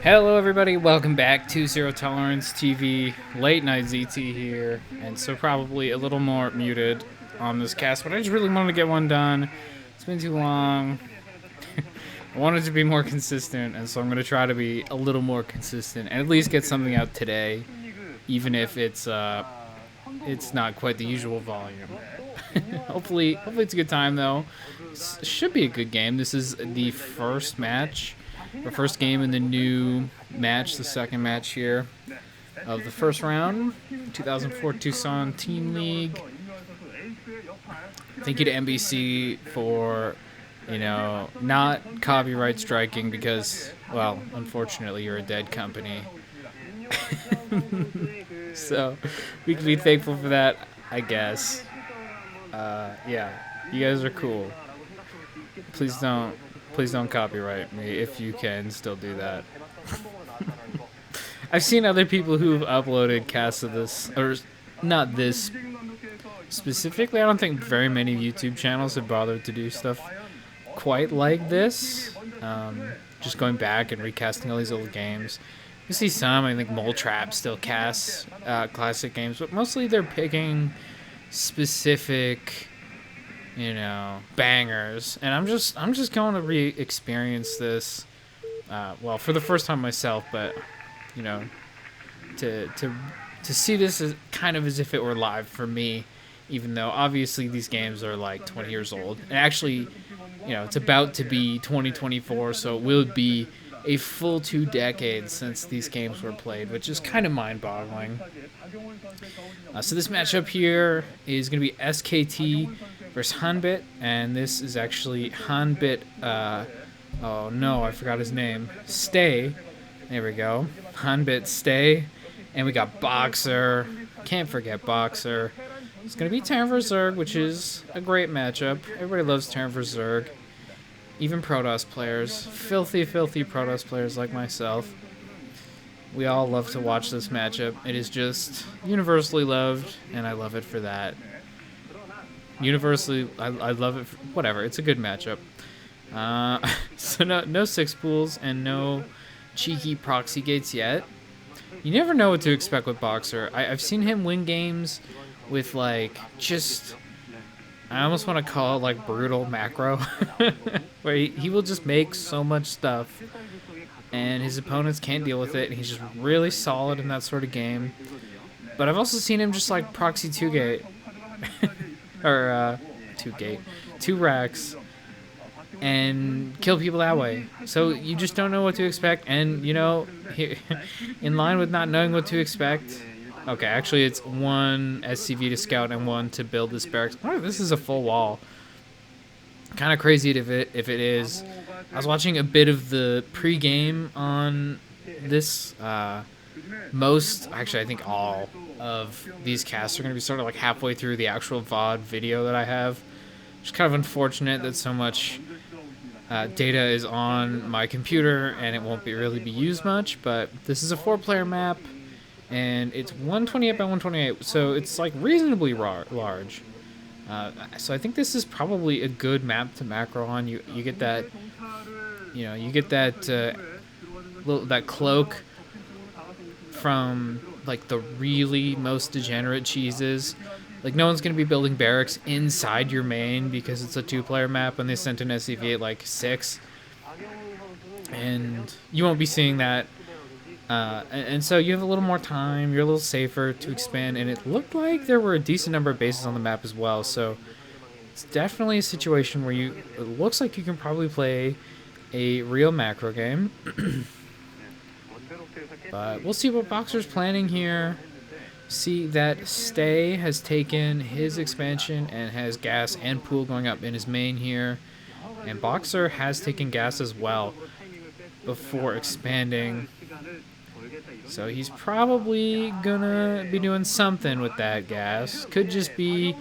Hello everybody, welcome back to Zero Tolerance TV. Late night ZT here, and so probably a little more muted on this cast, but I just really wanted to get one done. It's been too long. I wanted to be more consistent, and so I'm going to try to be a little more consistent and at least get something out today, even if it's not quite the usual volume. hopefully it's a good time though. It should be a good game. This is the first match, or first game in the new match, the second match here of the first round, 2004 Tucson Team League. Thank you to NBC for, not copyright striking because, well, unfortunately you're a dead company. So we can be thankful for that, I guess. Yeah, you guys are cool. Please don't copyright me if you can still do that. I've seen other people who've uploaded casts of this, or not this specifically. I don't think very many YouTube channels have bothered to do stuff quite like this. Just going back and recasting all these old games. You see some, I think Mole Trap still casts classic games, but mostly they're picking specific, bangers. And I'm just going to re-experience this, well, for the first time myself, but to see this as kind of as if it were live for me, even though obviously these games are like 20 years old. And actually, it's about to be 2024, so it will be a full 2 decades since these games were played, which is kind of mind-boggling. So this matchup here is going to be SKT versus Hanbit, and this is actually Hanbit, oh no, I forgot his name, Stay. There we go. Hanbit Stay. And we got BoxeR. Can't forget BoxeR. It's going to be Terran vs. Zerg, which is a great matchup. Everybody loves Terran vs. Zerg. Even Protoss players. Filthy Protoss players like myself. We all love to watch this matchup. It is just universally loved, and I love it for that. Universally, I love it for whatever. It's a good matchup. So no 6 pools and no cheeky proxy gates yet. You never know what to expect with BoxeR. I've seen him win games with, like, just, I almost want to call it, like, brutal macro, where he will just make so much stuff, and his opponents can't deal with it, and he's just really solid in that sort of game. But I've also seen him just, like, proxy 2-gate, or, 2-gate, 2 racks, and kill people that way. So you just don't know what to expect, and in line with not knowing what to expect. Okay, actually it's 1 SCV to scout and 1 to build this barracks. Oh, this is a full wall. Kind of crazy if it is. I was watching a bit of the pre-game on this. Actually I think all of these casts are going to be sort of like halfway through the actual VOD video that I have. It's kind of unfortunate that so much data is on my computer and it won't really be used much, but this is a 4-player map and it's 128 by 128, so it's like reasonably large. So I think this is probably a good map to macro on. You get that, you get that that cloak from like the really most degenerate cheeses. Like, no one's going to be building barracks inside your main because it's a 2-player map and they sent an SCV at, like, 6. And you won't be seeing that. And so you have a little more time. You're a little safer to expand. And it looked like there were a decent number of bases on the map as well. So it's definitely a situation where it looks like you can probably play a real macro game. But we'll see what BoxeR's planning here. See that Stay has taken his expansion and has gas and pool going up in his main here, and BoxeR has taken gas as well before expanding, so he's probably gonna be doing something with that gas. Could just be,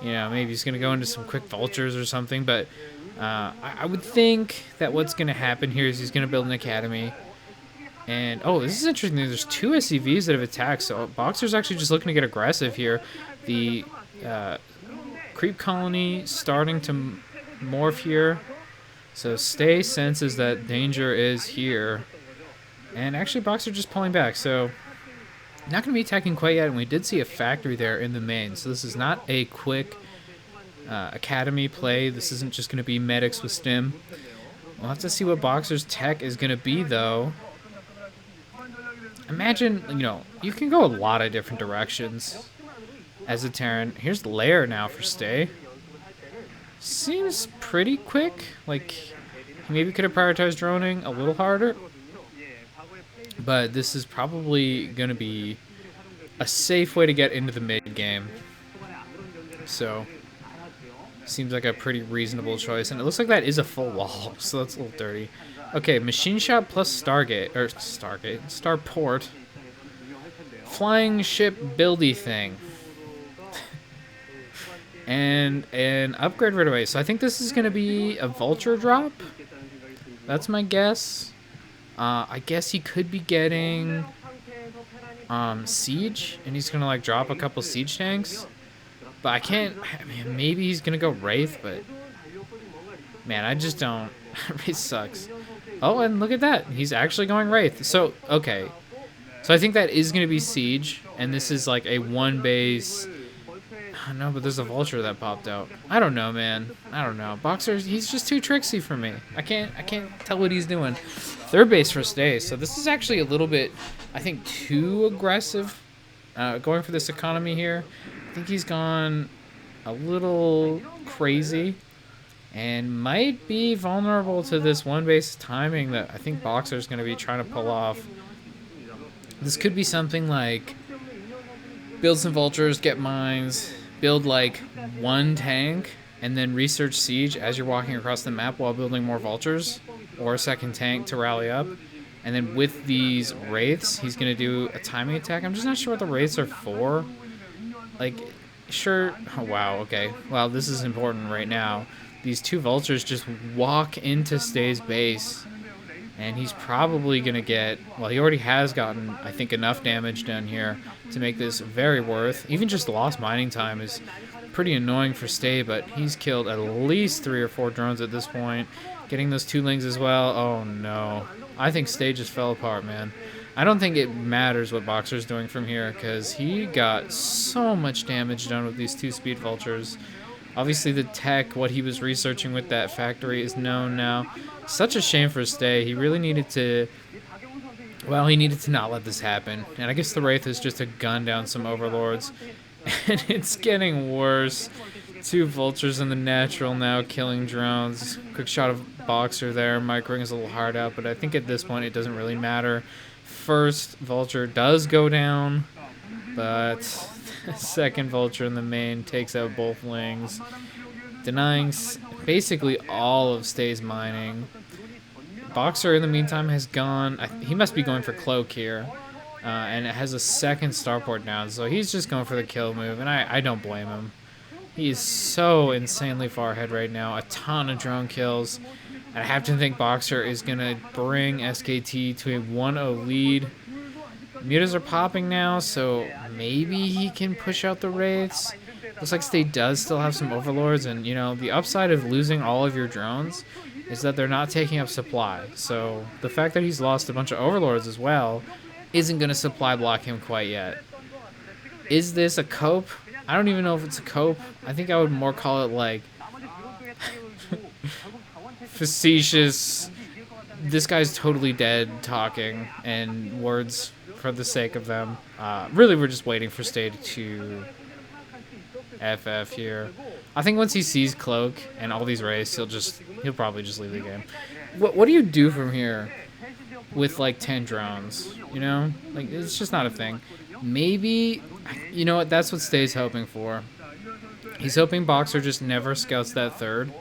maybe he's gonna go into some quick Vultures or something, but I would think that what's gonna happen here is he's gonna build an academy. And, oh, this is interesting. There's 2 SCVs that have attacked, so BoxeR's actually just looking to get aggressive here. The creep colony starting to morph here. So Stay senses that danger is here. And actually, BoxeR just pulling back, so not going to be attacking quite yet. And we did see a factory there in the main, so this is not a quick academy play. This isn't just going to be medics with stim. We'll have to see what BoxeR's tech is going to be, though. Imagine, you can go a lot of different directions as a Terran. Here's Lair now for stay. Seems pretty quick. Like, he maybe could have prioritized droning a little harder. But this is probably going to be a safe way to get into the mid game. So, seems like a pretty reasonable choice. And it looks like that is a full wall, so that's a little dirty. Okay, Machine Shop plus Starport. Flying ship buildy thing. And an upgrade right away. So I think this is going to be a Vulture drop. That's my guess. I guess he could be getting Siege, and he's going to like drop a couple Siege tanks. But I mean, maybe he's going to go Wraith, but man, I just don't. Wraith sucks. Oh, and look at that. He's actually going Wraith. So, okay. So I think that is going to be Siege, and this is like a one base. No, but there's a Vulture that popped out. I don't know, man. I don't know. BoxeR, he's just too tricksy for me. I can't tell what he's doing. Third base for stay. So this is actually a little bit, I think, too aggressive. Going for this economy here. I think he's gone a little crazy and might be vulnerable to this one base timing that I think BoxeR is going to be trying to pull off. This could be something like build some Vultures, get mines, build like one tank, and then research Siege as you're walking across the map while building more Vultures, or a second tank to rally up. And then with these Wraiths, he's going to do a timing attack. I'm just not sure what the Wraiths are for. Like, sure. Oh, wow, okay. Wow, this is important right now. These two Vultures just walk into Stay's base, and he's probably going to get, well, he already has gotten, I think, enough damage down here to make this very worth. Even just lost mining time is pretty annoying for Stay, but he's killed at least 3 or 4 drones at this point. Getting those 2 lings as well. Oh, no. I think Stay just fell apart, man. I don't think it matters what BoxeR's doing from here, because he got so much damage done with these 2 speed Vultures. Obviously, the tech, what he was researching with that factory is known now. Such a shame for Stay. He really needed to... Well, he needed to not let this happen. And I guess the Wraith is just to gun down some Overlords. And it's getting worse. 2 Vultures in the natural now, killing drones. Quick shot of BoxeR there. Microing is a little hard out, but I think at this point it doesn't really matter. First Vulture does go down, but second Vulture in the main takes out both lings, denying basically all of Stay's mining. BoxeR in the meantime has gone, he must be going for Cloak here, and it has a second starport down, so he's just going for the kill move, and I don't blame him. He's so insanely far ahead right now, a ton of drone kills, and I have to think BoxeR is going to bring SKT to a 1-0 lead. Mutas are popping now, so maybe he can push out the Wraiths. Looks like Stay does still have some Overlords, and, the upside of losing all of your drones is that they're not taking up supply. So the fact that he's lost a bunch of Overlords as well isn't going to supply block him quite yet. Is this a cope? I don't even know if it's a cope. I think I would more call it like facetious, this guy's totally dead talking, and words for the sake of them. Really, we're just waiting for Stay to FF here. I think once he sees Cloak and all these Wraiths, he'll probably just leave the game. What do you do from here with like 10 drones? Like, it's just not a thing. Maybe, you know what, that's what Stay's hoping for. He's hoping BoxeR just never scouts that third,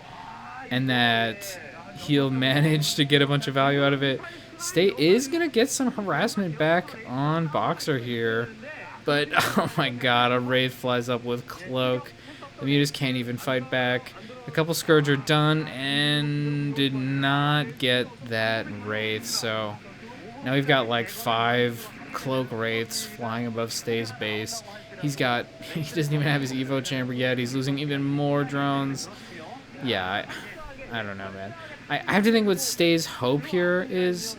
and that he'll manage to get a bunch of value out of it. Stay is going to get some harassment back on BoxeR here, but oh my god, a Wraith flies up with Cloak. The Mutas can't even fight back. A couple Scourge are done and did not get that Wraith, so now we've got like 5 Cloak Wraiths flying above Stay's base. He doesn't even have his Evo chamber yet. He's losing even more drones. Yeah, I don't know, man. I have to think what Stay's hope here is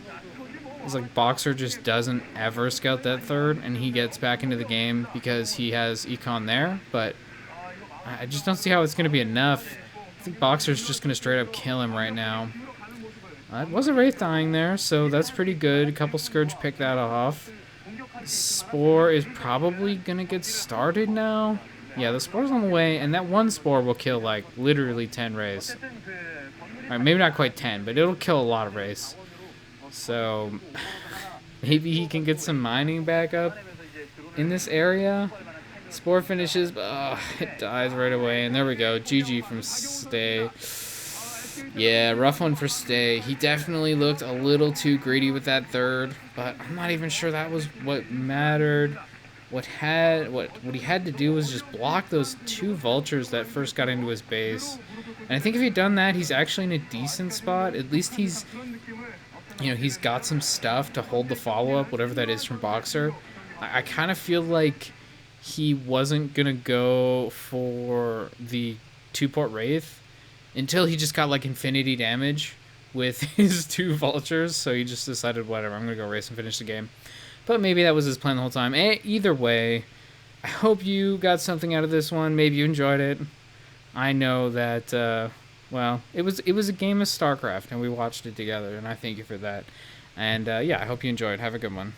is like BoxeR just doesn't ever scout that third, and he gets back into the game because he has Econ there, but I just don't see how it's going to be enough. I think BoxeR's just going to straight up kill him right now. It was a Wraith dying there, so that's pretty good. A couple Scourge pick that off. Spore is probably going to get started now. Yeah, the Spore's on the way, and that one Spore will kill, like, literally 10 Wraiths. Alright, maybe not quite 10, but it'll kill a lot of Wraiths. So, maybe he can get some mining back up in this area. Spore finishes, but it dies right away. And there we go. GG from Stay. Yeah, rough one for Stay. He definitely looked a little too greedy with that third, but I'm not even sure that was what mattered. What he had to do was just block those 2 Vultures that first got into his base. And I think if he'd done that, he's actually in a decent spot. At least he's, you know, he's got some stuff to hold the follow-up, whatever that is from BoxeR. I kind of feel like he wasn't going to go for the 2-port Wraith until he just got, like, infinity damage with his 2 Vultures, so he just decided, whatever, I'm going to go race and finish the game. But maybe that was his plan the whole time. Either way, I hope you got something out of this one. Maybe you enjoyed it. I know that, well, it was a game of StarCraft, and we watched it together, and I thank you for that. And, yeah, I hope you enjoyed. Have a good one.